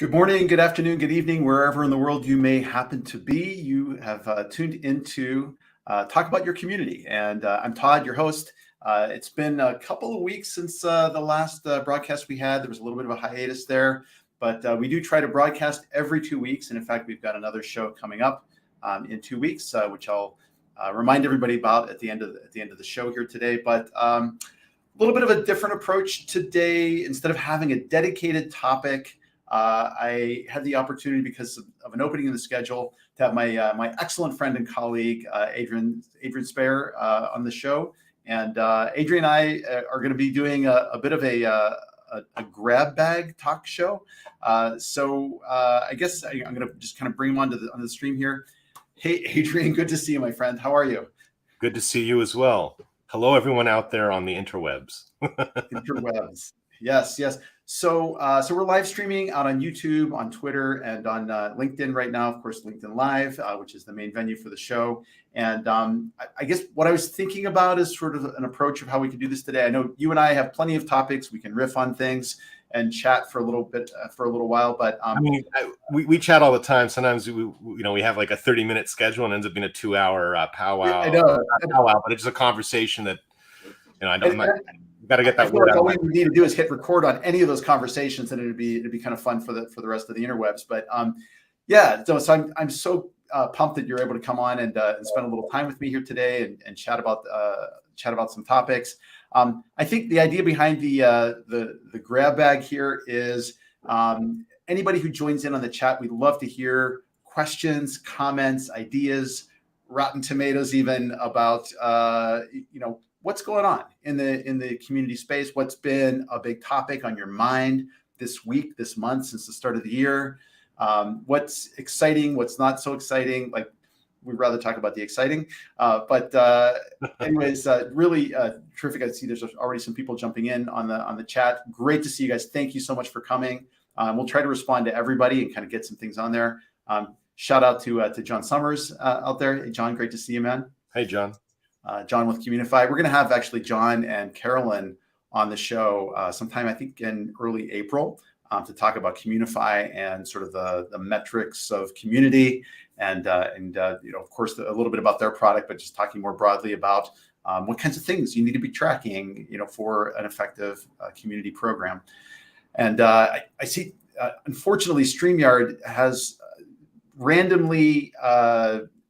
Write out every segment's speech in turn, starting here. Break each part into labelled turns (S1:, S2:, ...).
S1: Good morning, good afternoon, good evening, wherever in the world you may happen to be. You have tuned into Talk About Your Community. And I'm Todd, your host. It's been a couple of weeks since the last broadcast we had. There was a little bit of a hiatus there, but we do try to broadcast every 2 weeks. And in fact, we've got another show coming up in 2 weeks, which I'll remind everybody about at the end of the show here today. But a little bit of a different approach today. Instead of having a dedicated topic, I had the opportunity, because of an opening in the schedule, to have my excellent friend and colleague, Adrian Speyer, on the show. And Adrian and I are going to be doing a bit of a grab bag talk show. So I guess I'm going to just kind of bring him onto the stream here. Hey, Adrian, good to see you, my friend. How are you?
S2: Good to see you as well. Hello, everyone out there on the interwebs.
S1: Interwebs. Yes. So we're live streaming out on YouTube, on Twitter, and on LinkedIn right now. Of course, LinkedIn Live, which is the main venue for the show. And I guess what I was thinking about is sort of an approach of how we can do this today. I know you and I have plenty of topics. We can riff on things and chat for a little bit, for a little while. But
S2: I mean, we chat all the time. Sometimes we have like a 30-minute schedule and ends up being a 2-hour powwow.
S1: I know.
S2: Powwow, but it's just a conversation that I'm not. Got to get that word out.
S1: All we need to do is hit record on any of those conversations, and it'd be kind of fun for the rest of the interwebs. But so I'm so pumped that you're able to come on and spend a little time with me here today and chat about some topics. I think the idea behind the grab bag here is anybody who joins in on the chat, we'd love to hear questions, comments, ideas, rotten tomatoes, even about what's going on in the community space. What's been a big topic on your mind this week, this month, since the start of the year? What's exciting? What's not so exciting? Like, we'd rather talk about the exciting. Anyways, really terrific. I see there's already some people jumping in on the chat. Great to see you guys. Thank you so much for coming. We'll try to respond to everybody and kind of get some things on there. Shout out to John Summers out there. Hey, John, great to see you, man.
S2: Hey, John.
S1: John with Communify. We're going to have actually John and Carolyn on the show sometime, I think, in early April to talk about Communify and sort of the metrics of community and of course, a little bit about their product, but just talking more broadly about what kinds of things you need to be tracking, for an effective community program. And I see, unfortunately, StreamYard has randomly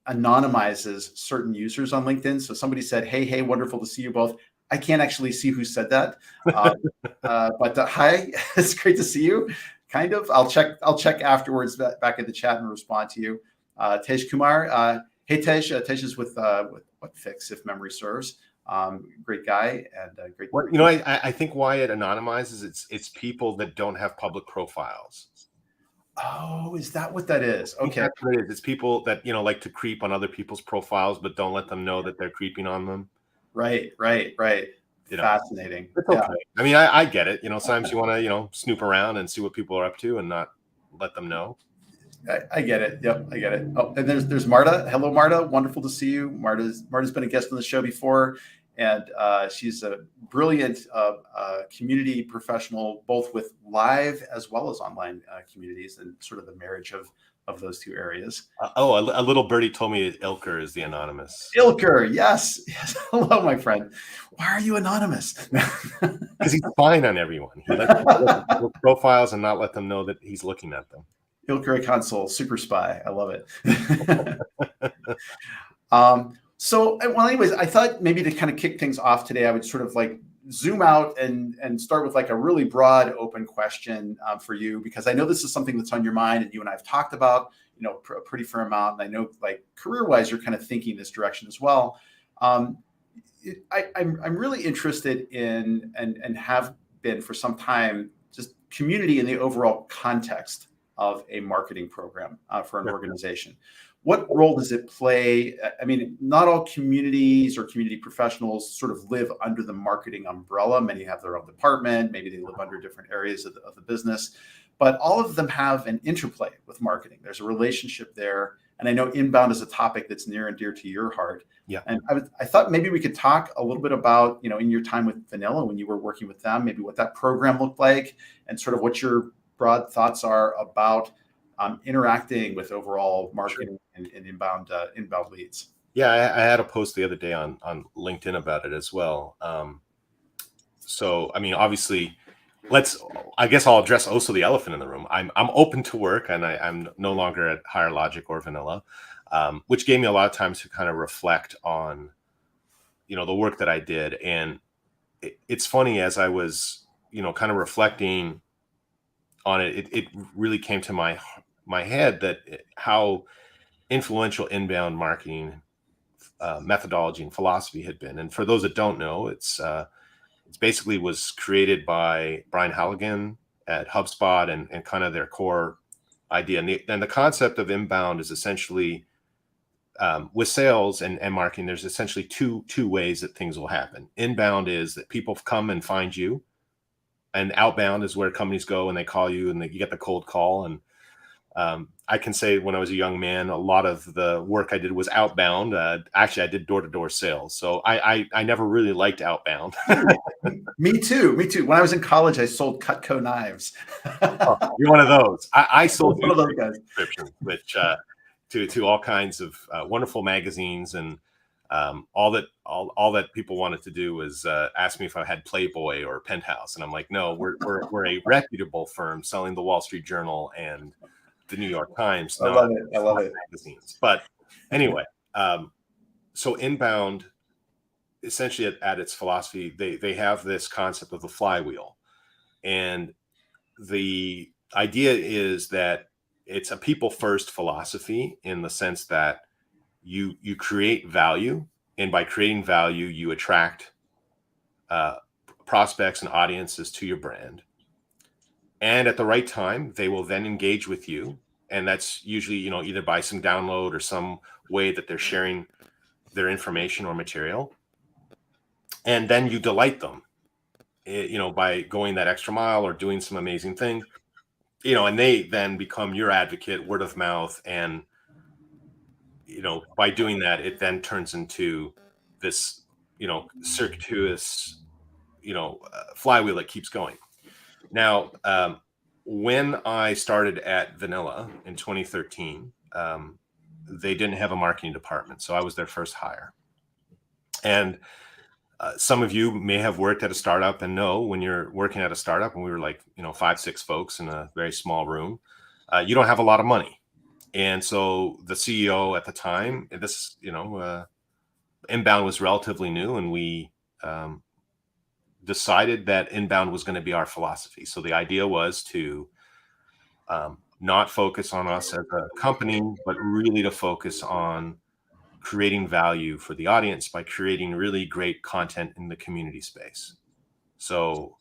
S1: anonymizes certain users on LinkedIn. So somebody said, hey, wonderful to see you both. I can't actually see who said that, but hi, it's great to see you. Kind of. I'll check afterwards back in the chat and respond to you. Tej Kumar, hey Tej. Tej is with Whatfix, if memory serves. Great guy and great.
S2: Well, I think why it anonymizes it's people that don't have public profiles.
S1: Oh, is that what that is? Okay.
S2: That's what it is. It's people that, like to creep on other people's profiles, but don't let them know that they're creeping on them.
S1: Right. Fascinating.
S2: It's okay. Yeah. I mean, I get it. Sometimes you want to, snoop around and see what people are up to and not let them know.
S1: I get it. Yep, I get it. Oh, and there's Marta. Hello, Marta. Wonderful to see you. Marta's been a guest on the show before. And she's a brilliant community professional, both with live as well as online communities, and sort of the marriage of those two areas.
S2: A little birdie told me Ilker is the anonymous.
S1: Ilker, yes. Hello, my friend. Why are you anonymous?
S2: Because he's spying on everyone. He lets people look at profiles and not let them know that he's looking at them.
S1: Ilker a console, super spy. I love it. So, well, anyways, I thought maybe to kind of kick things off today, I would sort of like zoom out and start with like a really broad open question for you, because I know this is something that's on your mind and you and I have talked about, a pretty fair amount. And I know, like, career-wise, you're kind of thinking this direction as well. I'm really interested in and have been for some time, just community in the overall context of a marketing program for an organization. What role does it play? I mean, not all communities or community professionals sort of live under the marketing umbrella. Many have their own department. Maybe they live under different areas of the business, but all of them have an interplay with marketing. There's a relationship there. And I know inbound is a topic that's near and dear to your heart.
S2: Yeah.
S1: And I thought maybe we could talk a little bit about, in your time with Vanilla, when you were working with them, maybe what that program looked like and sort of what your broad thoughts are about interacting with overall marketing and inbound leads.
S2: Yeah, I had a post the other day on LinkedIn about it as well. So, I mean, obviously, I guess I'll address also the elephant in the room. I'm open to work, and I'm no longer at Higher Logic or Vanilla, which gave me a lot of time to kind of reflect on, the work that I did. And it's funny, as I was, kind of reflecting on it, it really came to my head that how influential inbound marketing methodology and philosophy had been. And for those that don't know, it's basically was created by Brian Halligan at HubSpot, and kind of their core idea. And the concept of inbound is essentially, with sales and marketing, there's essentially two ways that things will happen. Inbound is that people come and find you, and outbound is where companies go and they call you, and you get the cold call. And I can say when I was a young man, a lot of the work I did was outbound. Actually, I did door-to-door sales. So I never really liked outbound.
S1: Me too. When I was in college, I sold Cutco knives.
S2: Oh, you're one of those. I sold
S1: one of those guys.
S2: Subscriptions, which to all kinds of wonderful magazines, and all that people wanted to do was ask me if I had Playboy or Penthouse, and I'm like, no, we're a reputable firm selling the Wall Street Journal and the New York Times.
S1: I love it.
S2: Magazines. But anyway, so inbound, essentially at its philosophy, they have this concept of the flywheel, and the idea is that it's a people first philosophy, in the sense that you create value, and by creating value, you attract prospects and audiences to your brand. And at the right time, they will then engage with you. And that's usually, either by some download or some way that they're sharing their information or material. And then you delight them, by going that extra mile or doing some amazing thing, and they then become your advocate, word of mouth. And, by doing that, it then turns into this, circuitous, flywheel that keeps going. Now, when I started at Vanilla in 2013, they didn't have a marketing department. So I was their first hire. And some of you may have worked at a startup and know, when you're working at a startup, and we were like, 5-6 folks in a very small room, you don't have a lot of money. And so the CEO at the time, inbound was relatively new, and we decided that inbound was going to be our philosophy. So the idea was to not focus on us as a company, but really to focus on creating value for the audience by creating really great content in the community space. So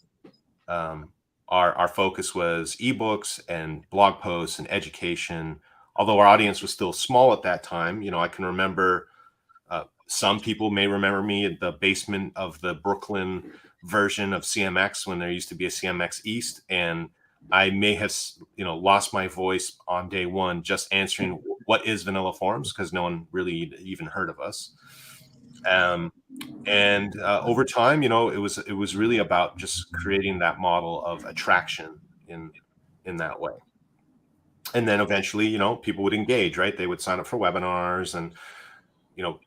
S2: our focus was ebooks and blog posts and education. Although our audience was still small at that time, I can remember, some people may remember me at the basement of the Brooklyn version of CMX, when there used to be a CMX East, and I may have, lost my voice on day one just answering what is Vanilla Forums, because no one really even heard of us. And over time, it was really about just creating that model of attraction in that way. And then eventually, people would engage, right? They would sign up for webinars, and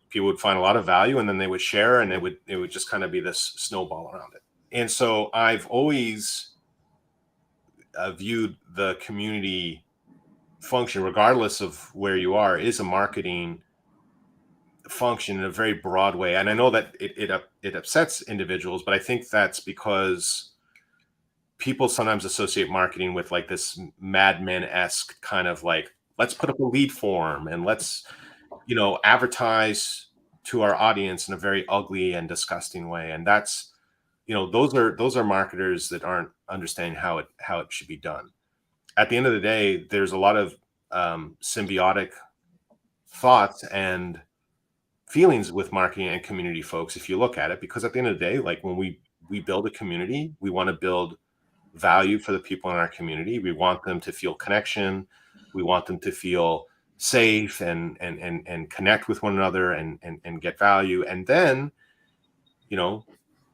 S2: people would find a lot of value, and then they would share, and it would just kind of be this snowball around it. And so I've always viewed the community function, regardless of where you are, is a marketing function in a very broad way. And I know that it upsets individuals, but I think that's because people sometimes associate marketing with like this Mad Men-esque kind of like, let's put up a lead form and let's, advertise to our audience in a very ugly and disgusting way. And that's, those are marketers that aren't understanding how it should be done. At the end of the day, there's a lot of symbiotic thoughts and feelings with marketing and community folks, if you look at it, because at the end of the day, like when we build a community, we want to build value for the people in our community. We want them to feel connection. We want them to feel safe and connect with one another and get value. And then,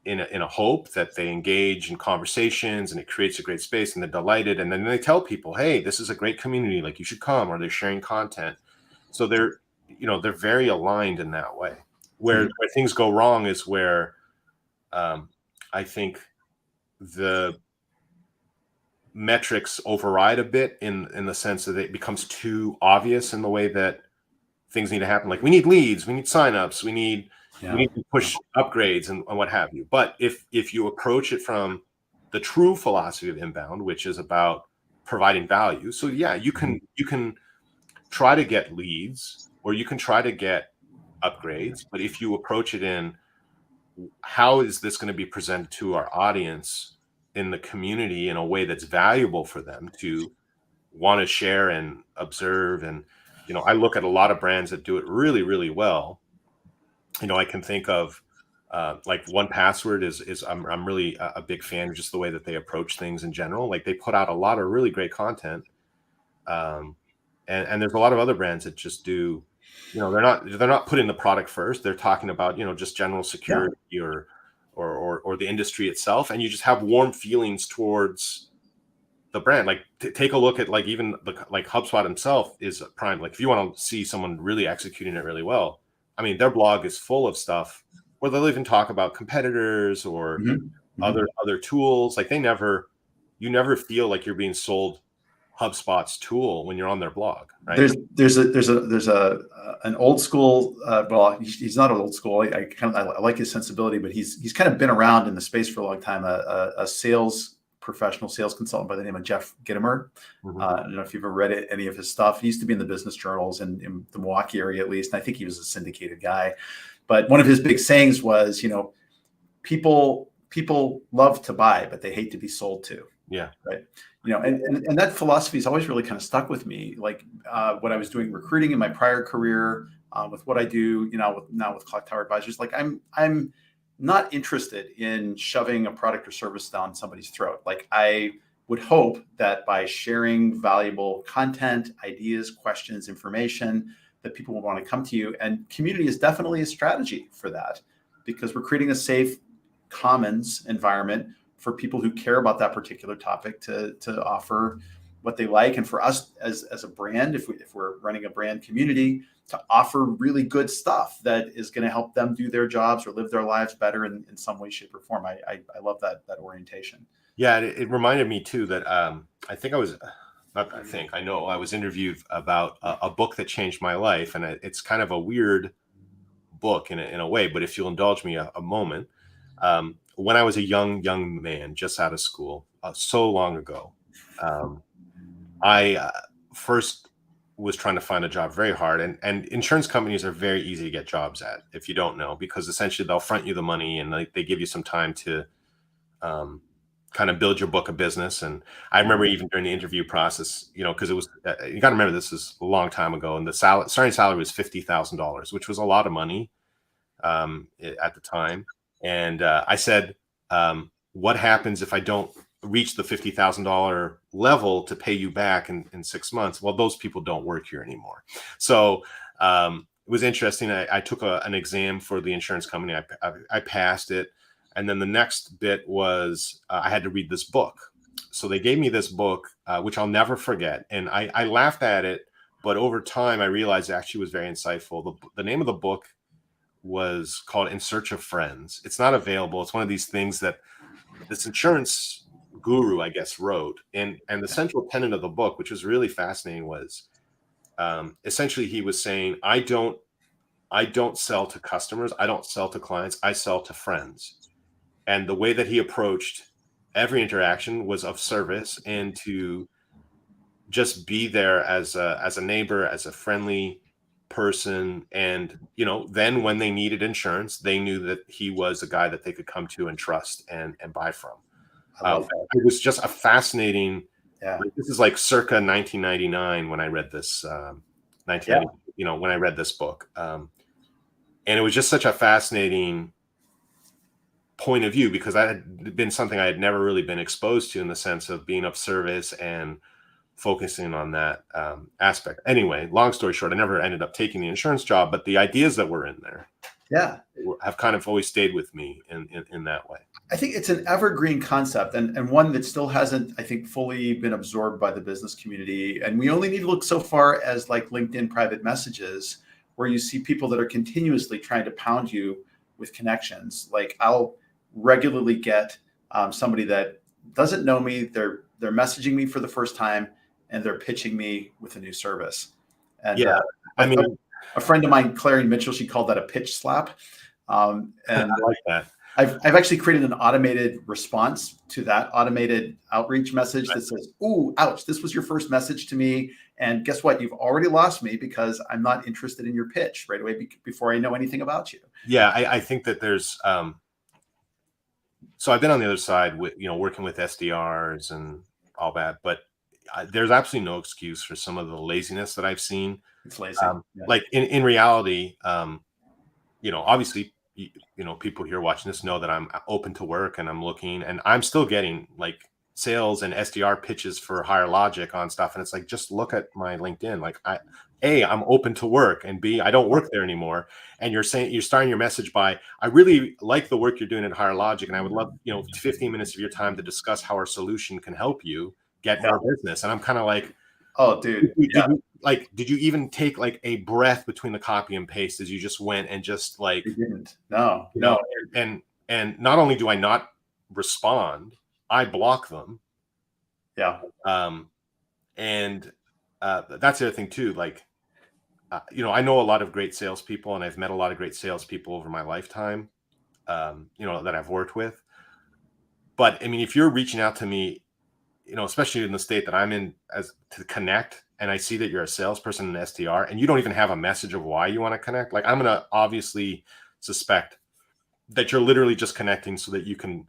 S2: in a hope that they engage in conversations and it creates a great space and they're delighted. And then they tell people, hey, this is a great community, like you should come, or they're sharing content. So they're very aligned in that way. Where things go wrong is where I think the metrics override a bit in the sense that it becomes too obvious in the way that things need to happen. Like we need leads, we need signups, we need to push upgrades and what have you. But if you approach it from the true philosophy of inbound, which is about providing value, so yeah, you can try to get leads or you can try to get upgrades, but if you approach it in how is this going to be presented to our audience in the community in a way that's valuable for them to want to share and observe. And I look at a lot of brands that do it really, really well. I can think of like 1Password is I'm really a big fan of just the way that they approach things in general. Like they put out a lot of really great content, and there's a lot of other brands that just do. They're not putting the product first. They're talking about just general security or the industry itself, and you just have warm feelings towards the brand. Like take a look at like even like HubSpot himself is prime. Like if you want to see someone really executing it really well, I mean their blog is full of stuff where they'll even talk about competitors or other tools. Like you never feel like you're being sold HubSpot's tool when you're on their blog, right?
S1: There's an old school. Well, he's not old school. I like his sensibility, but he's kind of been around in the space for a long time. A professional sales consultant by the name of Jeff Gitomer. I don't know if you've ever read any of his stuff. He used to be in the business journals in the Milwaukee area, at least. And I think he was a syndicated guy. But one of his big sayings was, people love to buy, but they hate to be sold to.
S2: Yeah.
S1: Right. And that philosophy has always really kind of stuck with me. Like when I was doing recruiting in my prior career, with what I do, now with Clocktower Advisors, like I'm not interested in shoving a product or service down somebody's throat. Like I would hope that by sharing valuable content, ideas, questions, information, that people will want to come to you. And community is definitely a strategy for that, because we're creating a safe commons environment for people who care about that particular topic to offer what they like. And for us as a brand, if we're running a brand community, to offer really good stuff that is going to help them do their jobs or live their lives better in some way, shape, or form. I love that orientation.
S2: Yeah, it reminded me too that I know I was interviewed about a book that changed my life, and it's kind of a weird book in a way. But if you'll indulge me a moment, when I was a young man just out of school, so long ago, I first was trying to find a job very hard, and insurance companies are very easy to get jobs at if you don't know, because essentially they'll front you the money and they give you some time to kind of build your book of business. And I remember even during the interview process, because it was you got to remember this is a long time ago, and the starting salary was $50,000, which was a lot of money at the time. And I said, what happens if I don't reach the $50,000 level to pay you back in 6 months? Well, those people don't work here anymore. So it was interesting. I took an exam for the insurance company. I passed it. And then the next bit was I had to read this book. So they gave me this book, which I'll never forget. And I laughed at it, but over time I realized it actually was very insightful. The name of the book was called In Search of Friends. It's not available. It's one of these things that this insurance guru, I guess, wrote. And the central tenet of the book, which was really fascinating, was essentially he was saying, I don't sell to customers. I don't sell to clients. I sell to friends. And the way that he approached every interaction was of service and to just be there as a neighbor, as a friendly person. And, then when they needed insurance, they knew that he was a guy that they could come to and trust and buy from. It was just a fascinating, this is like circa 1999 when I read this, when I read this book. And it was just such a fascinating point of view, because that had been something I had never really been exposed to, in the sense of being of service and focusing on that aspect. Anyway, long story short, I never ended up taking the insurance job, but the ideas that were in there
S1: Yeah.
S2: have kind of always stayed with me in that way.
S1: I think it's an evergreen concept, and one that still hasn't, I think, fully been absorbed by the business community. And we only need to look so far as like LinkedIn private messages, where you see people that are continuously trying to pound you with connections. Like I'll regularly get somebody that doesn't know me. They're messaging me for the first time, and they're pitching me with a new service. And
S2: Yeah, I mean,
S1: a friend of mine, Clary Mitchell, she called that a pitch slap. And
S2: I like that.
S1: I've actually created an automated response to that automated outreach message that says, "Ooh, ouch, this was your first message to me. And guess what? You've already lost me because I'm not interested in your pitch right away before I know anything about you."
S2: Yeah, I think that there's, so I've been on the other side with, working with SDRs and all that, but there's absolutely no excuse for some of the laziness that I've seen.
S1: It's lazy. Yeah.
S2: Like in reality, obviously, people here watching this know that I'm open to work and I'm looking, and I'm still getting like sales and SDR pitches for Higher Logic on stuff. And it's like, just look at my LinkedIn. Like I'm open to work, and B, I don't work there anymore. And you're starting your message by, I really like the work you're doing at Higher Logic, and I would love, 15 minutes of your time to discuss how our solution can help you get more business. And I'm kind of like,
S1: oh, dude,
S2: did you even take like a breath between the copy and paste as you just went and just like,
S1: you didn't. No.
S2: And not only do I not respond, I block them.
S1: Yeah.
S2: And that's the other thing too. Like, I know a lot of great salespeople, and I've met a lot of great salespeople over my lifetime, that I've worked with. But I mean, if you're reaching out to me, especially in the state that I'm in, as to connect, and I see that you're a salesperson in SDR, and you don't even have a message of why you want to connect, like I'm going to obviously suspect that you're literally just connecting so that you can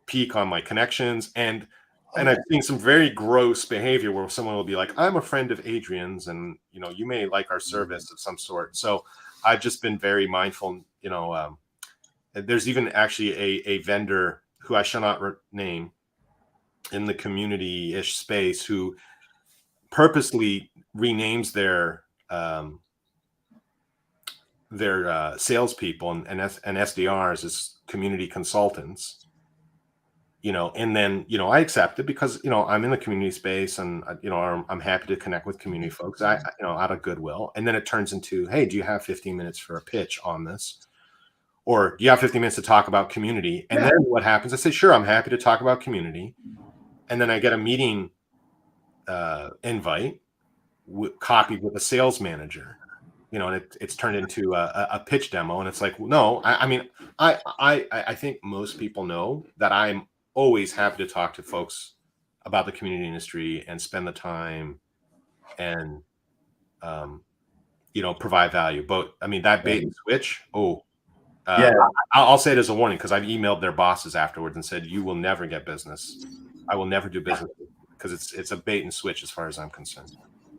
S2: peek on my connections. And I've seen some very gross behavior where someone will be like, I'm a friend of Adrian's, and you may like our service of some sort. So I've just been very mindful. There's even actually a vendor who I shall not name in the community-ish space who purposely renames their salespeople and SDRs as community consultants. And then, I accept it because, I'm in the community space, and, I'm happy to connect with community folks, out of goodwill. And then it turns into, hey, do you have 15 minutes for a pitch on this? Or do you have 15 minutes to talk about community? And then what happens? I say, sure, I'm happy to talk about community. And then I get a meeting invite copied with a sales manager, and it's turned into a pitch demo. And it's like, no, I mean, I think most people know that I'm always happy to talk to folks about the community industry and spend the time and, provide value. But I mean, that bait and switch. I'll say it as a warning, because I've emailed their bosses afterwards and said, you will never get business. I will never do business, because it's a bait and switch as far as I'm concerned.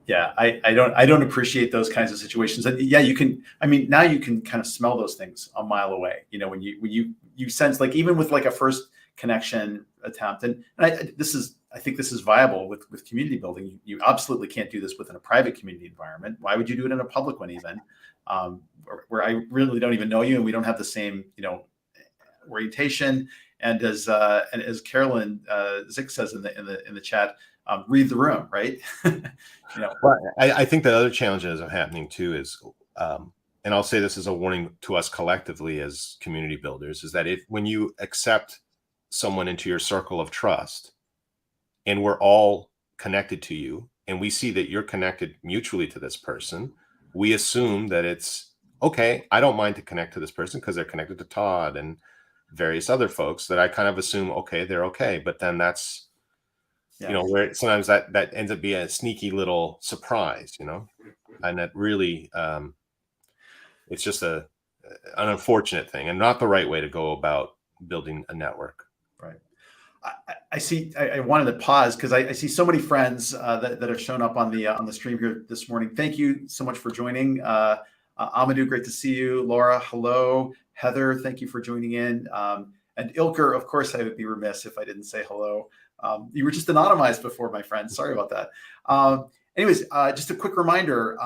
S1: Yeah, I don't appreciate those kinds of situations. And yeah, now you can kind of smell those things a mile away. When you sense, like, even with like a first connection attempt, and I think this is viable with community building. You absolutely can't do this within a private community environment. Why would you do it in a public one, even where I really don't even know you, and we don't have the same orientation? And as Carolyn Zick says in the chat, read the room, right?
S2: Well, I think the other challenges are happening too is, and I'll say this as a warning to us collectively as community builders, is that when you accept someone into your circle of trust, and we're all connected to you, and we see that you're connected mutually to this person, we assume that it's okay. I don't mind to connect to this person because they're connected to Todd and various other folks, that I kind of assume, okay, they're okay. But then that's, where sometimes that ends up being a sneaky little surprise, and that really, it's just an unfortunate thing, and not the right way to go about building a network.
S1: Right. I see. I wanted to pause because I see so many friends that have shown up on the stream here this morning. Thank you so much for joining. Amadou, great to see you. Laura, hello. Heather, thank you for joining in. And Ilker, of course, I would be remiss if I didn't say hello. You were just anonymized before, my friend. Sorry about that. Anyways, just a quick reminder.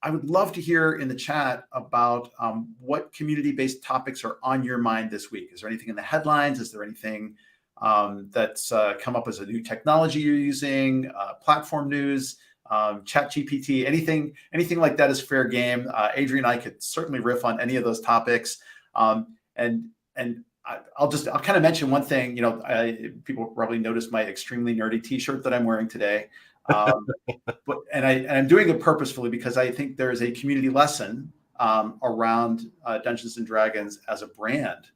S1: I would love to hear in the chat about what community-based topics are on your mind this week. Is there anything in the headlines? Is there anything that's come up as a new technology you're using, platform news, chat GPT, anything like that is fair game. Adrian and I could certainly riff on any of those topics. And I'll kind of mention one thing. People probably noticed my extremely nerdy T-shirt that I'm wearing today. I'm doing it purposefully because I think there is a community lesson around Dungeons and Dragons as a brand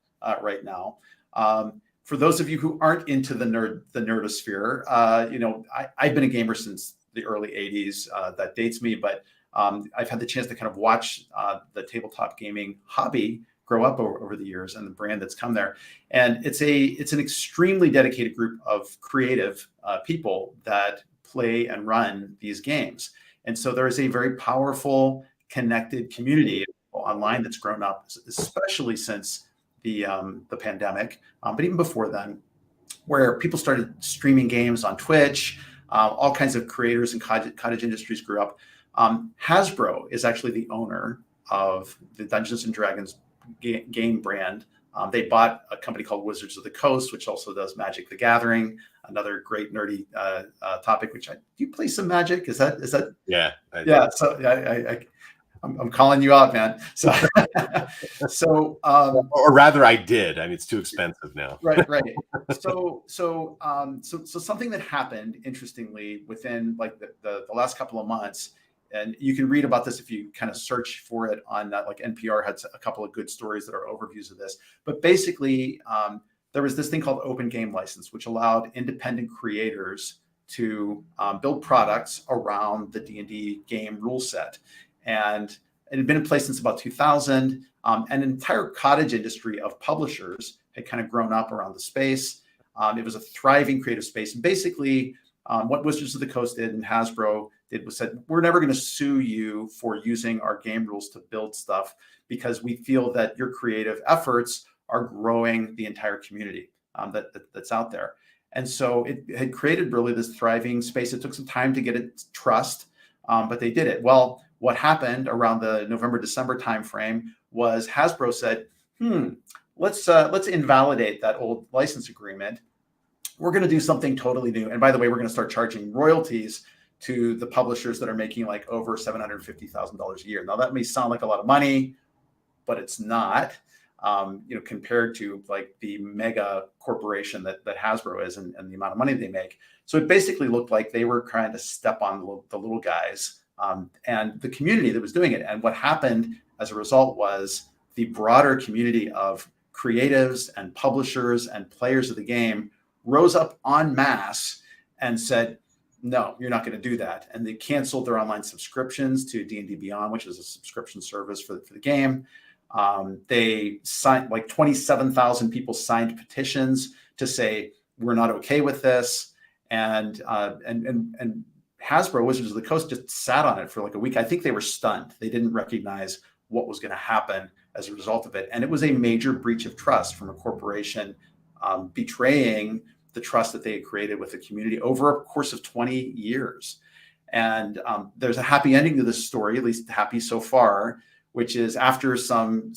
S1: right now. For those of you who aren't into the nerdosphere, I've been a gamer since the early 80s. That dates me, but I've had the chance to kind of watch the tabletop gaming hobby grow up over the years and the brand that's come there. And it's an extremely dedicated group of creative people that play and run these games. And so there is a very powerful, connected community online that's grown up, especially since the pandemic, but even before then, where people started streaming games on Twitch. All kinds of creators and cottage industries grew up. Hasbro is actually the owner of the Dungeons and Dragons game brand. They bought a company called Wizards of the Coast, which also does Magic the Gathering, another great nerdy topic. Do you play some Magic? Is that?
S2: Yeah.
S1: Yeah. So I'm calling you out, man.
S2: Or rather, I did. I mean, it's too expensive now.
S1: Right. So something that happened interestingly within like the last couple of months. And you can read about this if you kind of search for it on like NPR had a couple of good stories that are overviews of this. But basically, there was this thing called Open Game License, which allowed independent creators to build products around the D&D game rule set. And it had been in place since about 2000. An entire cottage industry of publishers had kind of grown up around the space. It was a thriving creative space. And basically, what Wizards of the Coast did and Hasbro did was said, we're never going to sue you for using our game rules to build stuff because we feel that your creative efforts are growing the entire community that's out there. And so it had created really this thriving space. It took some time to get it trust, but they did it. Well, what happened around the November-December timeframe was Hasbro said, let's invalidate that old license agreement. We're going to do something totally new. And by the way, we're going to start charging royalties to the publishers that are making like over $750,000 a year. Now that may sound like a lot of money, but it's not, compared to like the mega corporation that Hasbro is and the amount of money they make. So it basically looked like they were trying to step on the little guys and the community that was doing it. And what happened as a result was the broader community of creatives and publishers and players of the game rose up en masse and said, no, you're not going to do that. And they canceled their online subscriptions to D&D Beyond, which is a subscription service for the game. They signed like 27,000 people signed petitions to say, we're not okay with this. And Hasbro, Wizards of the Coast, just sat on it for like a week. I think they were stunned. They didn't recognize what was going to happen as a result of it. And it was a major breach of trust from a corporation betraying the trust that they had created with the community over a course of 20 years. And there's a happy ending to this story, at least happy so far, which is after some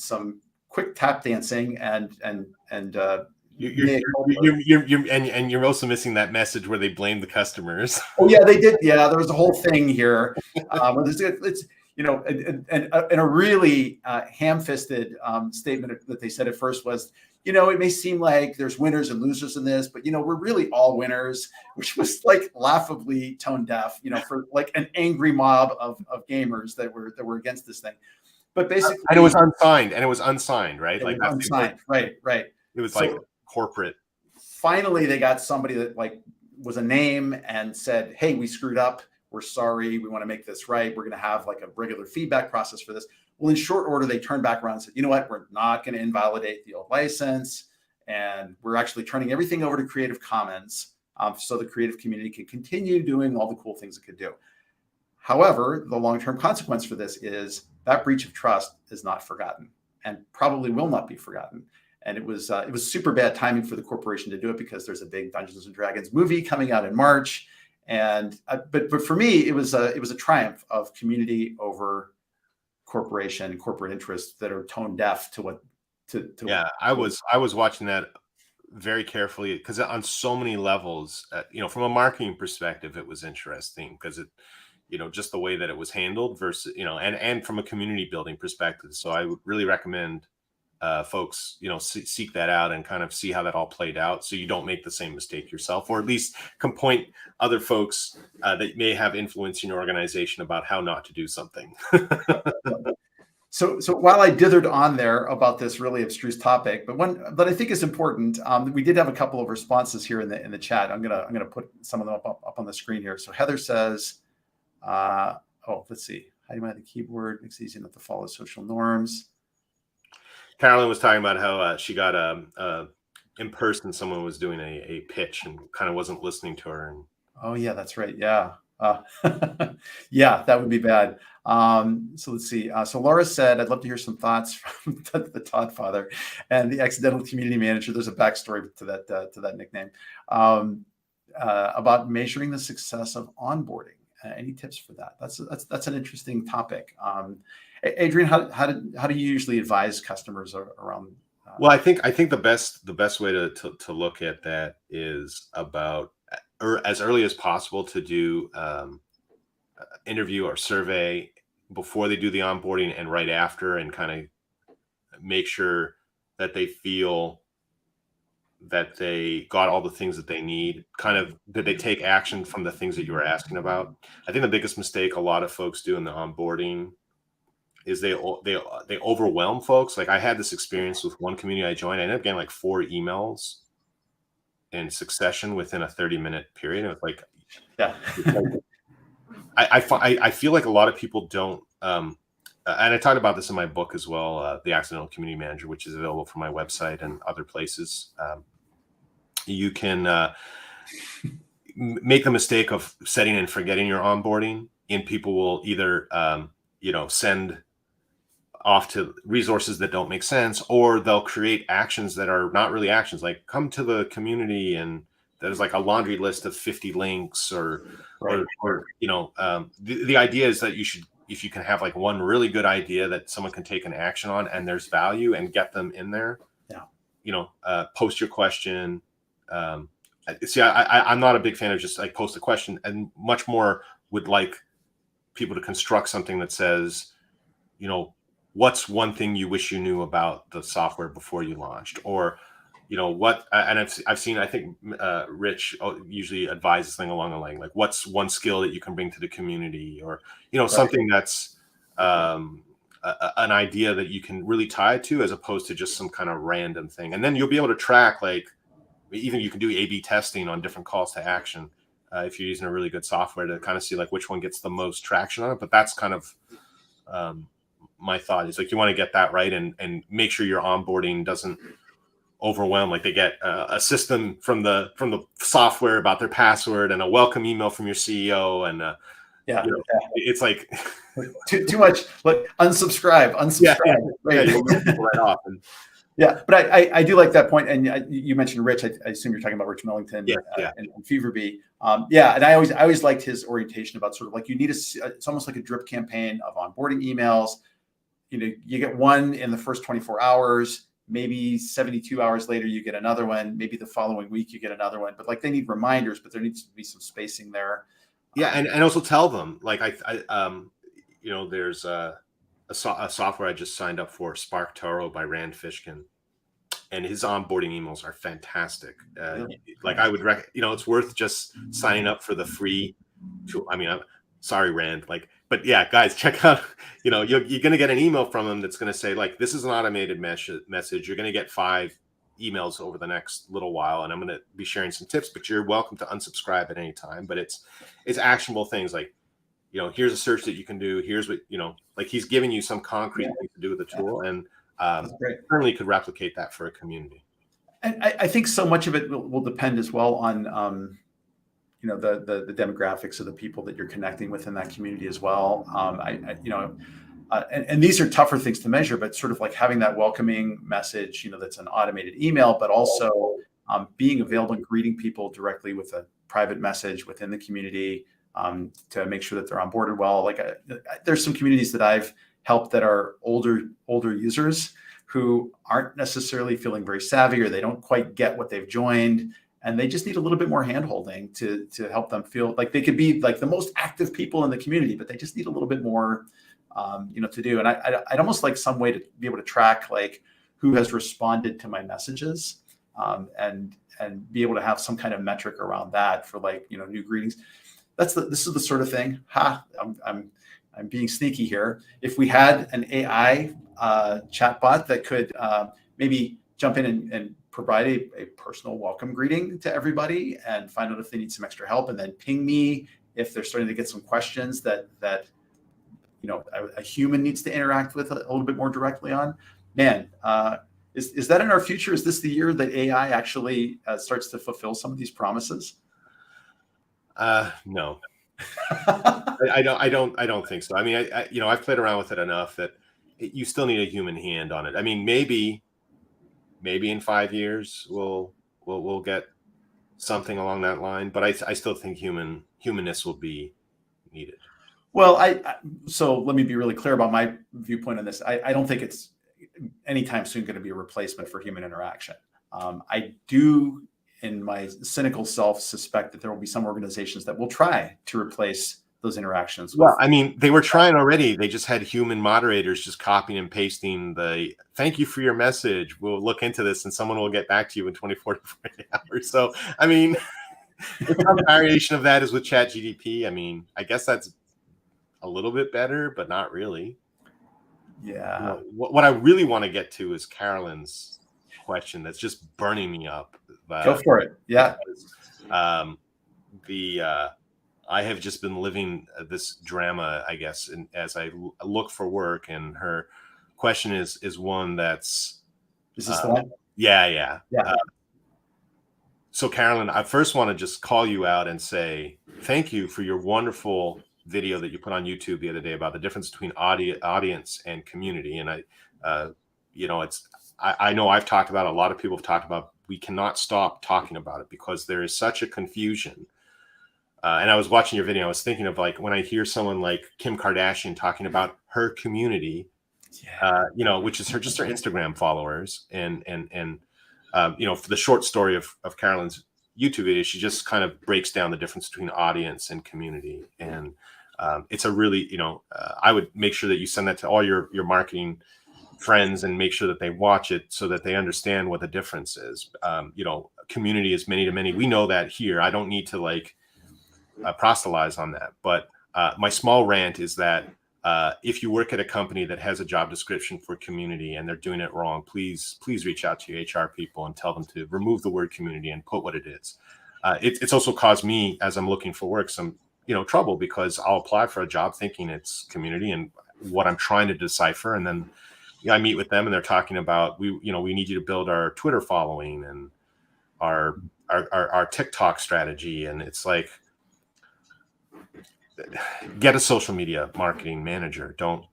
S1: quick tap dancing
S2: you're also missing that message where they blame the customers.
S1: Oh yeah, they did. Yeah, there was a whole thing here. It's and a really ham-fisted statement that they said at first was, it may seem like there's winners and losers in this, but we're really all winners, which was like laughably tone deaf, for like an angry mob of gamers that were against this thing. But basically,
S2: and it was unsigned, right?
S1: It was unsigned, right.
S2: It was like corporate.
S1: Finally, they got somebody that like was a name and said, "Hey, we screwed up. We're sorry. We want to make this right. We're going to have like a regular feedback process for this." Well, in short order, they turned back around and said, "You know what? We're not going to invalidate the old license, and we're actually turning everything over to Creative Commons, so the creative community can continue doing all the cool things it could do." However, the long-term consequence for this is that breach of trust is not forgotten and probably will not be forgotten. And it was super bad timing for the corporation to do it because there's a big Dungeons and Dragons movie coming out in March. And but for me, it was a triumph of community over corporate interests that are tone deaf to what
S2: Yeah, I was watching that very carefully because on so many levels, from a marketing perspective, it was interesting because it, just the way that it was handled versus, and from a community building perspective. So I would really recommend folks, seek that out and kind of see how that all played out, so you don't make the same mistake yourself, or at least can point other folks that may have influence in your organization about how not to do something.
S1: So while I dithered on there about this really abstruse topic, but one that I think is important, we did have a couple of responses here in the chat. I'm gonna put some of them up on the screen here. So Heather says, let's see, how do you mind the keyboard? Makes it easy enough to follow social norms.
S2: Carolyn was talking about how she got in person. Someone was doing a pitch and kind of wasn't listening to her. And
S1: oh yeah, that's right. Yeah. Yeah, that would be bad. So let's see. So Laura said, I'd love to hear some thoughts from the Todd father and the accidental community manager. There's a backstory to that nickname, about measuring the success of onboarding. Any tips for that? That's an interesting topic. Adrian, how do you usually advise customers around?
S2: Well, I think the best way to look at that is about, or as early as possible, to do interview or survey before they do the onboarding and right after, and kind of make sure that they feel that they got all the things that they need. Kind of, did they take action from the things that you were asking about? I think the biggest mistake a lot of folks do in the onboarding is they overwhelm folks. Like, I had this experience with one community I joined. I ended up getting like 4 emails in succession within a 30-minute period. It was like,
S1: yeah.
S2: I feel like a lot of people don't, and I talked about this in my book as well, The Accidental Community Manager, which is available from my website and other places. You can make the mistake of setting and forgetting your onboarding, and people will either, send off to resources that don't make sense, or they'll create actions that are not really actions, like come to the community, and there's like a laundry list of 50 links, or
S1: Right.
S2: The idea is that you should, if you can have like one really good idea that someone can take an action on and there's value, and get them in there.
S1: Yeah.
S2: Post your question. See, I'm not a big fan of just like post a question, and much more would like people to construct something that says, what's one thing you wish you knew about the software before you launched, or what, and I've seen, I think Rich usually advises thing along the line, like, what's one skill that you can bring to the community, or
S1: Right.
S2: something that's an idea that you can really tie it to, as opposed to just some kind of random thing. And then you'll be able to track, like, even you can do A/B testing on different calls to action if you're using a really good software, to kind of see like which one gets the most traction on it. But that's kind of my thought, is like, you want to get that right, and make sure your onboarding doesn't overwhelm. Like, they get a system from the software about their password, and a welcome email from your CEO, and it's like
S1: too much. Like, unsubscribe.
S2: Yeah,
S1: right.
S2: You'll know people right off.
S1: Yeah, but I do like that point. And you mentioned Rich. I assume you're talking about Rich Millington, and Feverbee. And I always liked his orientation about sort of like, you need it's almost like a drip campaign of onboarding emails. You get one in the first 24 hours, maybe 72 hours later, you get another one. Maybe the following week you get another one. But like, they need reminders, but there needs to be some spacing there.
S2: Yeah, and also tell them, like, there's a software I just signed up for, Spark Taro by Rand Fishkin, and his onboarding emails are fantastic.
S1: Really?
S2: Like, I would it's worth just signing up for the free tool. I mean, I'm sorry, Rand, like, but yeah, guys, check out, you're going to get an email from him that's going to say, like, this is an automated message. You're going to get 5 emails over the next little while, and I'm going to be sharing some tips, but you're welcome to unsubscribe at any time. But it's actionable things, like, here's a search that you can do. Here's what, like, he's giving you some concrete thing to do with the tool, and certainly could replicate that for a community.
S1: And I think so much of it will depend as well on, the demographics of the people that you're connecting with in that community as well. And these are tougher things to measure, but sort of like having that welcoming message, that's an automated email, but also being available and greeting people directly with a private message within the community, to make sure that they're onboarded well. Like, there's some communities that I've help that are older users who aren't necessarily feeling very savvy, or they don't quite get what they've joined, and they just need a little bit more handholding to help them feel like they could be like the most active people in the community, but they just need a little bit more, to do. And I'd almost like some way to be able to track like who has responded to my messages, and be able to have some kind of metric around that for like, new greetings. This is the sort of thing. I'm being sneaky here. If we had an AI chatbot that could maybe jump in and provide a personal welcome greeting to everybody and find out if they need some extra help, and then ping me if they're starting to get some questions that a human needs to interact with a little bit more directly on. Man, is that in our future? Is this the year that AI actually starts to fulfill some of these promises?
S2: No. I don't think so. I mean, I've played around with it enough that you still need a human hand on it. I mean, maybe in 5 years we'll get something along that line, but I still think humanness will be needed.
S1: Well, so let me be really clear about my viewpoint on this. I don't think it's anytime soon going to be a replacement for human interaction. I do, in my cynical self, suspect that there will be some organizations that will try to replace those interactions.
S2: Well, I mean, they were trying already. They just had human moderators just copying and pasting the "thank you for your message. We'll look into this and someone will get back to you in 24 to 48 hours." So, I mean, the variation of that is with ChatGPT. I mean, I guess that's a little bit better, but not really.
S1: Yeah.
S2: What I really want to get to is Carolyn's question that's just burning me up.
S1: Go for it. Yeah.
S2: Because, I have just been living this drama, I guess, as I look for work, and her question is one that's.
S1: Is this the one?
S2: Yeah. So Carolyn, I first want to just call you out and say thank you for your wonderful video that you put on YouTube the other day about the difference between audience and community. And I know I've talked about it, a lot of people have talked about, we cannot stop talking about it because there is such a confusion. And I was watching your video, I was thinking of like when I hear someone like Kim Kardashian talking about her community, which is just her Instagram followers, and for the short story of Carolyn's YouTube video, she just kind of breaks down the difference between audience and community. And it's a really, I would make sure that you send that to all your marketing friends and make sure that they watch it so that they understand what the difference is. Community is many to many. We know that here. I don't need to proselytize on that. But my small rant is that if you work at a company that has a job description for community and they're doing it wrong, please reach out to your HR people and tell them to remove the word community and put what it is. It's also caused me, as I'm looking for work, some trouble, because I'll apply for a job thinking it's community and what I'm trying to decipher, and then I meet with them and they're talking about we need you to build our Twitter following and our TikTok strategy, and it's like, get a social media marketing manager. Don't,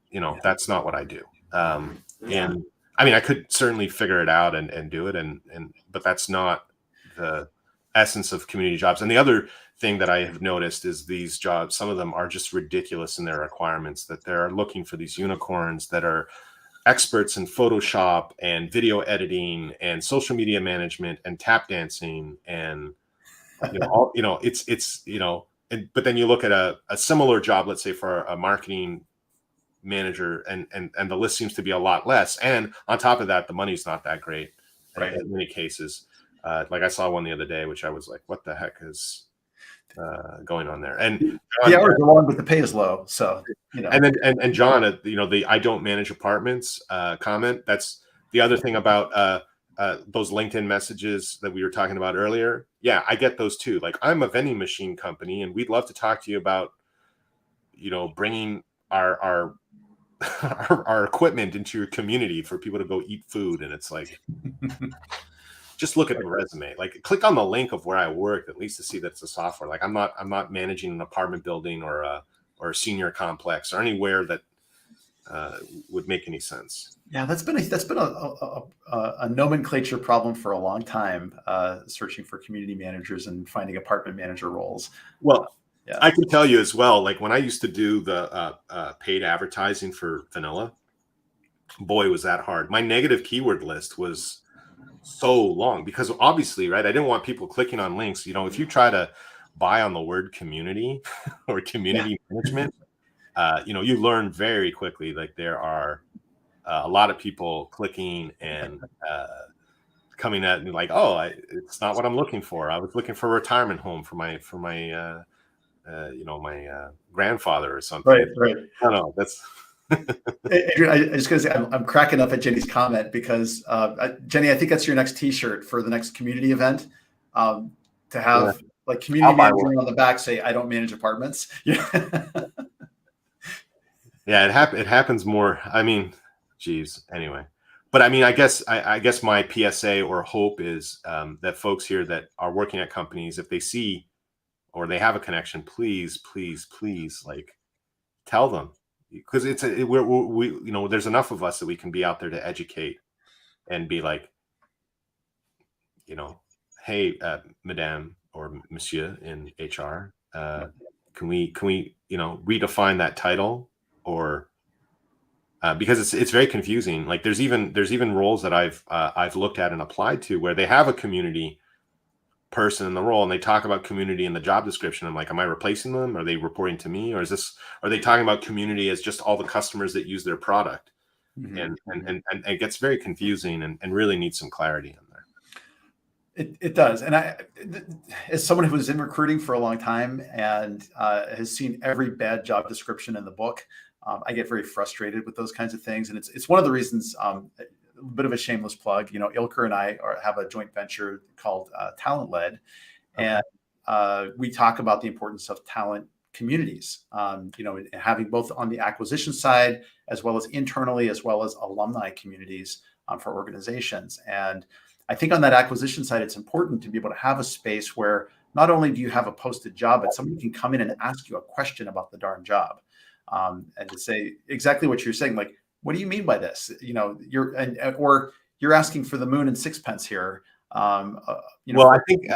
S2: that's not what I do. And I mean, I could certainly figure it out and do it. But that's not the essence of community jobs. And the other thing that I have noticed is these jobs, some of them are just ridiculous in their requirements, that they're looking for these unicorns that are experts in Photoshop and video editing and social media management and tap dancing. And, but then you look at a similar job, let's say for a marketing manager, and the list seems to be a lot less. And on top of that, the money's not that great, right, in many cases. Like I saw one the other day, which I was like, what the heck is going on there? And
S1: the hours are long, but the pay is low. So,
S2: And then John, the I don't manage apartments comment. That's the other thing about those LinkedIn messages that we were talking about earlier. Yeah, I get those too. Like, I'm a vending machine company and we'd love to talk to you about, bringing our equipment into your community for people to go eat food. And it's like, just look at the resume, like click on the link of where I work, at least to see that it's a software. Like I'm not managing an apartment building or a senior complex or anywhere that would make any sense.
S1: Yeah, that's been a nomenclature problem for a long time, searching for community managers and finding apartment manager roles.
S2: Well,
S1: Yeah.
S2: I can tell you as well, like when I used to do the paid advertising for vanilla, boy, was that hard. My negative keyword list was so long because obviously, right, I didn't want people clicking on links. You know, if you try to buy on the word community or
S1: Yeah.
S2: community management, you know, you learn very quickly like there are a lot of people clicking and coming at me like, oh, it's not what I'm looking for. I was looking for a retirement home for my you know, my grandfather or
S1: Right.
S2: something.
S1: Right.
S2: No, that's
S1: Adrian, I just going to say, I'm cracking up at Jenny's comment because Jenny, I think that's your next T-shirt for the next community event. To
S2: yeah.
S1: have like community
S2: I'll buy
S1: manager
S2: one.
S1: on the back say, "I don't manage apartments." Yeah.
S2: Yeah, it happens more. I mean, geez. Anyway, but I mean, I guess my PSA or hope is that folks here that are working at companies, if they see or they have a connection, please, please, please, like tell them because we you know there's enough of us that we can be out there to educate and be like, you know, hey, madame or monsieur in HR, can we you know redefine that title or because it's very confusing. Like there's even roles that I've looked at and applied to where they have a community person in the role and they talk about community in the job description. I'm like, am I replacing them? Are they reporting to me, or are they talking about community as just all the customers that use their product?
S1: Mhm.
S2: And it gets very confusing and really needs some clarity in there.
S1: It does, and as someone who was in recruiting for a long time and has seen every bad job description in the book, I get very frustrated with those kinds of things, and it's one of the reasons. A bit of a shameless plug, you know, Ilker and I have a joint venture called Talent Led,
S2: Okay.
S1: and we talk about the importance of talent communities. You know, and having both on the acquisition side as well as internally, as well as alumni communities for organizations. And I think on that acquisition side, it's important to be able to have a space where not only do you have a posted job, but somebody can come in and ask you a question about the darn job, and to say exactly what you're saying. Like, what do you mean by this? You know, or you're asking for the moon and sixpence here. You know,
S2: Well, I think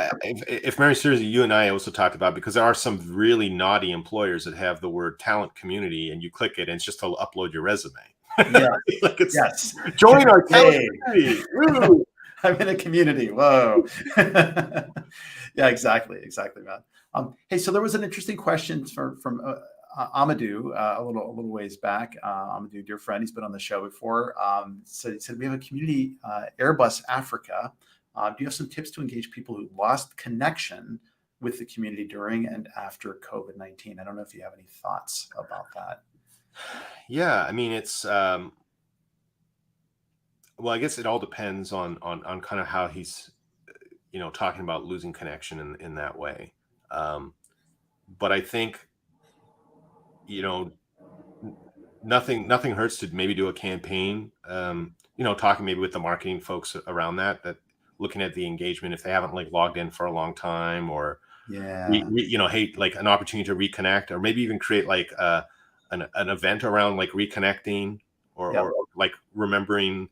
S2: if Mary seriously, you and I also talked about because there are some really naughty employers that have the word talent community, and you click it, and it's just to upload your resume.
S1: yeah,
S2: Like it's
S1: yes.
S2: join our talent
S1: Hey,
S2: community. Woo!
S1: I'm in a community. Whoa. Yeah, exactly, man. Hey, so there was an interesting question from Amadou a little ways back. Amadou, dear friend, he's been on the show before. So he said we have a community, Airbus Africa. Do you have some tips to engage people who lost connection with the community during and after COVID-19? I don't know if you have any thoughts about that.
S2: Yeah, I mean it's well, I guess it all depends on kind of how he's you know talking about losing connection in that way. Um, but I think you know nothing hurts to maybe do a campaign. You know, talking maybe with the marketing folks around that looking at the engagement if they haven't like logged in for a long time or
S1: Yeah.
S2: you know, hey, like an opportunity to reconnect, or maybe even create like an event around like reconnecting or
S1: Yep.
S2: like remembering.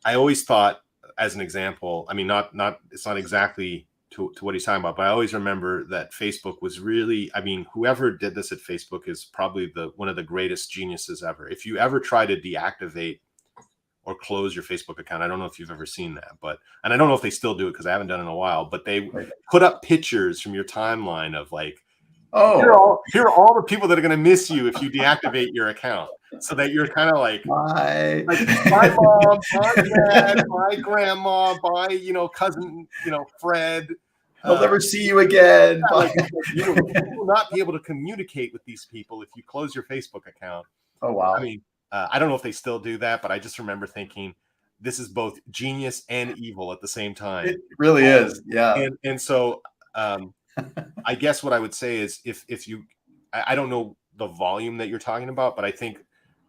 S2: I always thought, as an example, I mean, not it's not exactly to what he's talking about, but I always remember that Facebook was really, I mean, whoever did this at Facebook is probably one of the greatest geniuses ever. If you ever try to deactivate or close your Facebook account. I don't know if you've ever seen that, and I don't know if they still do it because I haven't done it in a while, but they
S1: Right.
S2: put up pictures from your timeline of like,
S1: Oh,
S2: here are all the people that are going to miss you if you deactivate your account so that you're kind of like
S1: my.
S2: my mom, my dad, my grandma, my, you know, cousin, you know, Fred.
S1: I'll never see you again.
S2: Yeah,
S1: Bye.
S2: like you will not be able to communicate with these people if you close your Facebook account.
S1: Oh,
S2: I
S1: wow.
S2: mean, I don't know if they still do that, but I just remember thinking this is both genius and evil at the same time.
S1: It really is. Yeah.
S2: And so I guess what I would say is if you, I don't know the volume that you're talking about, but I think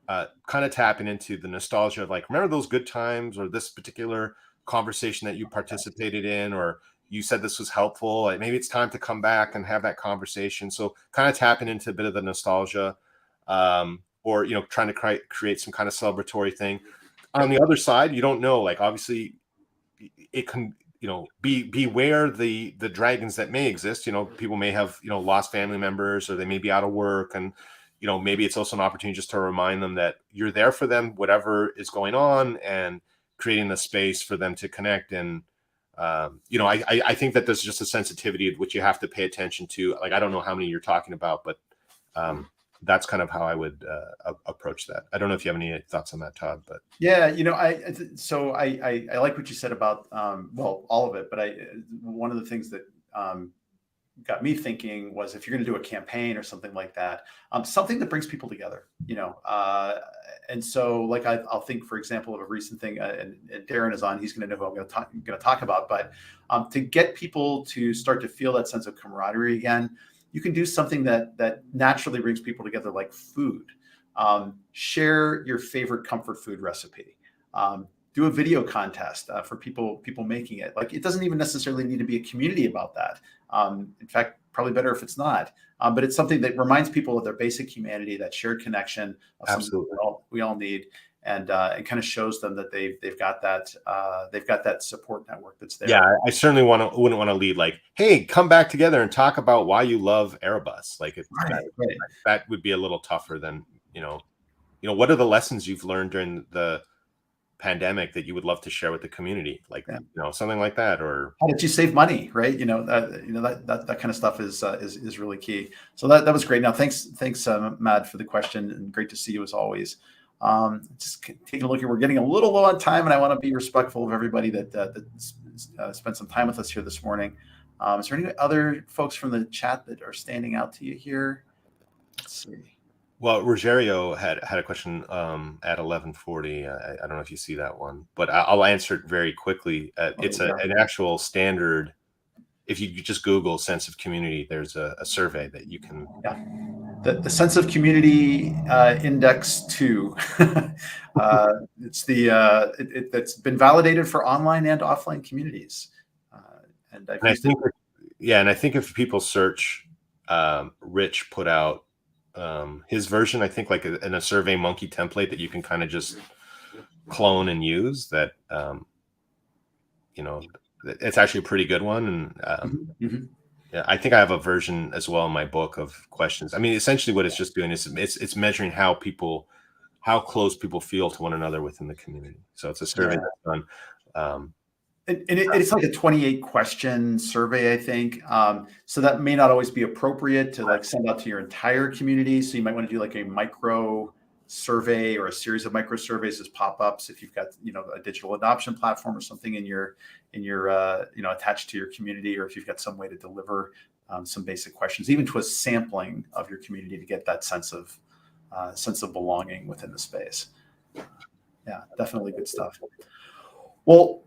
S2: kind of tapping into the nostalgia of like, remember those good times or this particular conversation that you participated in, or you said this was helpful. Like maybe it's time to come back and have that conversation. So kind of tapping into a bit of the nostalgia, or, you know, trying to create some kind of celebratory thing. On the other side, you don't know, like obviously it can, beware the dragons that may exist. People may have lost family members, or they may be out of work, and maybe it's also an opportunity just to remind them that you're there for them, whatever is going on, and creating the space for them to connect. And I think that there's just a sensitivity which you have to pay attention to. Like, I don't know how many you're talking about, but that's kind of how I would approach that. I don't know if you have any thoughts on that, Todd. But
S1: yeah, I like what you said about well, all of it, but one of the things that got me thinking was, if you're going to do a campaign or something like that, something that brings people together, and so, like, I'll think, for example, of a recent thing, and Darren is on. He's going to know who I'm going to talk about. But to get people to start to feel that sense of camaraderie again, you can do something that naturally brings people together, like food. Share your favorite comfort food recipe. Do a video contest for people making it. Like, it doesn't even necessarily need to be a community about that. In fact, probably better if it's not. But it's something that reminds people of their basic humanity, that shared connection of
S2: absolutely,
S1: something we all need, and it kind of shows them that they've got that support network that's there.
S2: Yeah, I certainly wouldn't want to lead like, hey, come back together and talk about why you love Airbus. Like, that would be a little tougher than what are the lessons you've learned during the pandemic that you would love to share with the community, like something like that. Or
S1: how did you save money, right? That kind of stuff is really key. So that was great. Now, thanks Matt, for the question, and great to see you as always. Just taking a look here, we're getting a little low on time, and I want to be respectful of everybody that spent some time with us here this morning. Is there any other folks from the chat that are standing out to you here? Let's see.
S2: Well, Rogerio had a question at 11:40. I don't know if you see that one, but I'll answer it very quickly. It's an actual standard. If you just Google sense of community, there's a survey that you can.
S1: Yeah. The sense of community index 2. It's that's been validated for online and offline communities. And I
S2: think if people search, Rich put out his version, I think, like in a Survey Monkey template that you can kind of just clone and use. That it's actually a pretty good one. And yeah, I think I have a version as well in my book of questions. I mean, essentially what it's just doing is it's measuring how close people feel to one another within the community. So it's a survey that's done.
S1: And it's like a 28 question survey, I think. So that may not always be appropriate to like send out to your entire community. So you might want to do like a micro survey or a series of micro surveys as pop-ups if you've got a digital adoption platform or something in your attached to your community, or if you've got some way to deliver some basic questions, even to a sampling of your community, to get that sense of belonging within the space. Yeah, definitely good stuff. Well,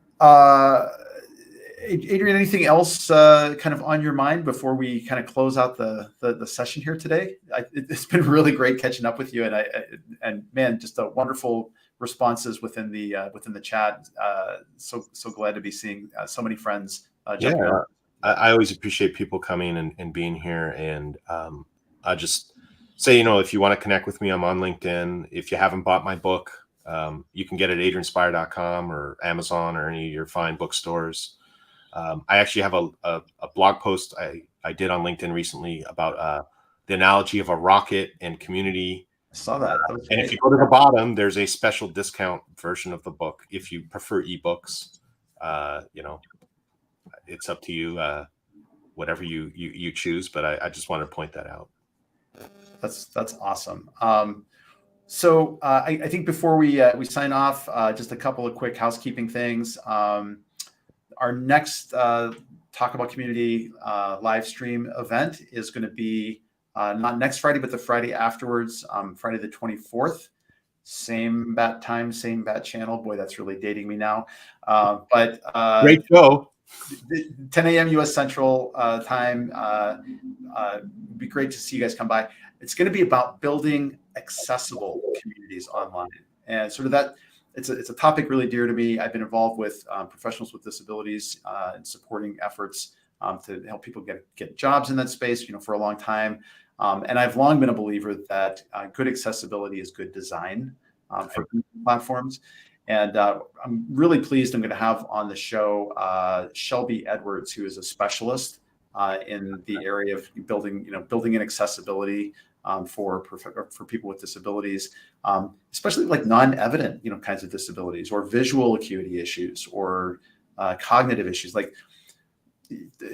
S1: Adrian, anything else kind of on your mind before we kind of close out the session here today? It's been really great catching up with you, and man, just a wonderful responses within the chat. So glad to be seeing so many friends.
S2: I always appreciate people coming and being here, and I just say, if you want to connect with me, I'm on LinkedIn. If you haven't bought my book, you can get it at adrianspeyer.com or Amazon or any of your fine bookstores. I actually have a blog post I did on LinkedIn recently about the analogy of a rocket and community.
S1: I saw that.
S2: And if you go to the bottom, there's a special discount version of the book if you prefer ebooks. It's up to you, whatever you choose. But I just wanted to point that out.
S1: That's awesome. So I think before we sign off, just a couple of quick housekeeping things. Our next Talk About Community live stream event is going to be not next Friday, but the Friday afterwards, Friday the 24th. Same bat time, same bat channel. Boy, that's really dating me now. But
S2: great show.
S1: 10 a.m. U.S. Central time. It'd be great to see you guys come by. It's going to be about building accessible communities online, and sort of that. It's a topic really dear to me. I've been involved with professionals with disabilities and supporting efforts to help people get jobs in that space, for a long time. And I've long been a believer that good accessibility is good design for platforms. And I'm really pleased. I'm going to have on the show Shelby Edwards, who is a specialist in the area of building in accessibility for people with disabilities, especially like non-evident kinds of disabilities or visual acuity issues or cognitive issues. Like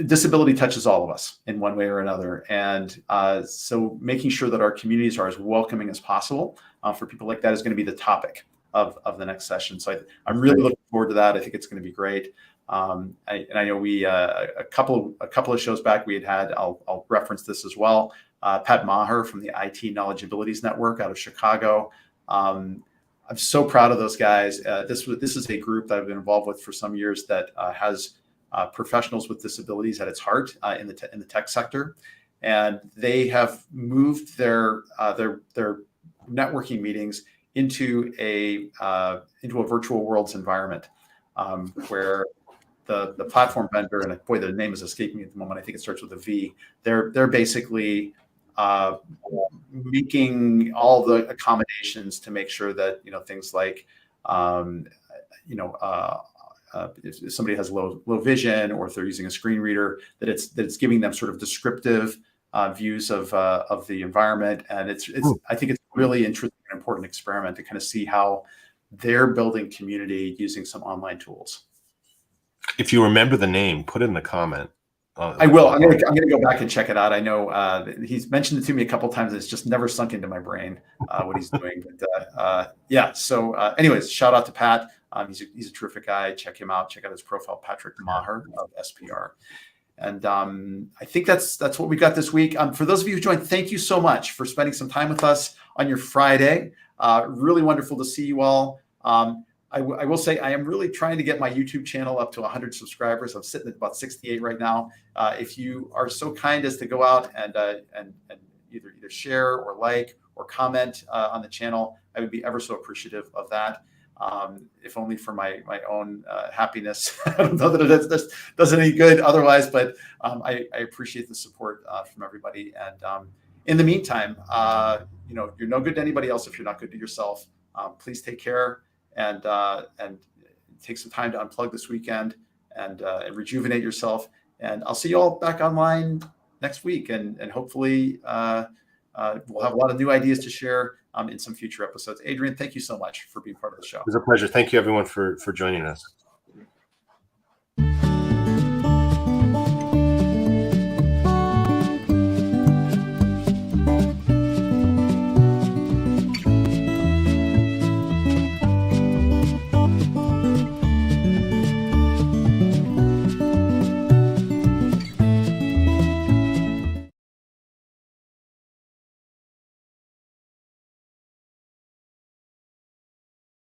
S1: disability touches all of us in one way or another, and so making sure that our communities are as welcoming as possible for people like that is going to be the topic of the next session. So I'm really looking forward to that. I think it's going to be great. And I know we a couple of shows back we had I'll reference this as well. Pat Maher from the IT Knowledge Abilities Network out of Chicago. I'm so proud of those guys. This is a group that I've been involved with for some years that has professionals with disabilities at its heart in the tech sector, and they have moved their networking meetings into a virtual worlds environment where the platform vendor, and boy, the name is escaping me at the moment. I think it starts with a V. They're basically making all the accommodations to make sure that things like if somebody has low vision, or if they're using a screen reader, that it's giving them sort of descriptive views of the environment. And I think it's really interesting and important experiment to kind of see how they're building community using some online tools.
S2: If you remember the name, put it in the comment.
S1: I will. I'm gonna go back and check it out. I know he's mentioned it to me a couple of times. It's just never sunk into my brain what he's doing. But yeah. So, anyways, shout out to Pat. He's a terrific guy. Check him out. Check out his profile, Patrick Maher of SPR. And I think that's what we got this week. For those of you who joined, thank you so much for spending some time with us on your Friday. Really wonderful to see you all. I will say I am really trying to get my YouTube channel up to 100 subscribers. I'm sitting at about 68 right now. If you are so kind as to go out and either share or like or comment on the channel, I would be ever so appreciative of that. If only for my own happiness. I don't know that it does any good otherwise, but I appreciate the support from everybody. And in the meantime, you're no good to anybody else if you're not good to yourself. Please take care and take some time to unplug this weekend and rejuvenate yourself. And I'll see you all back online next week, and hopefully we'll have a lot of new ideas to share in some future episodes. Adrian, thank you so much for being part of the show.
S2: It was a pleasure. Thank you, everyone, for joining us.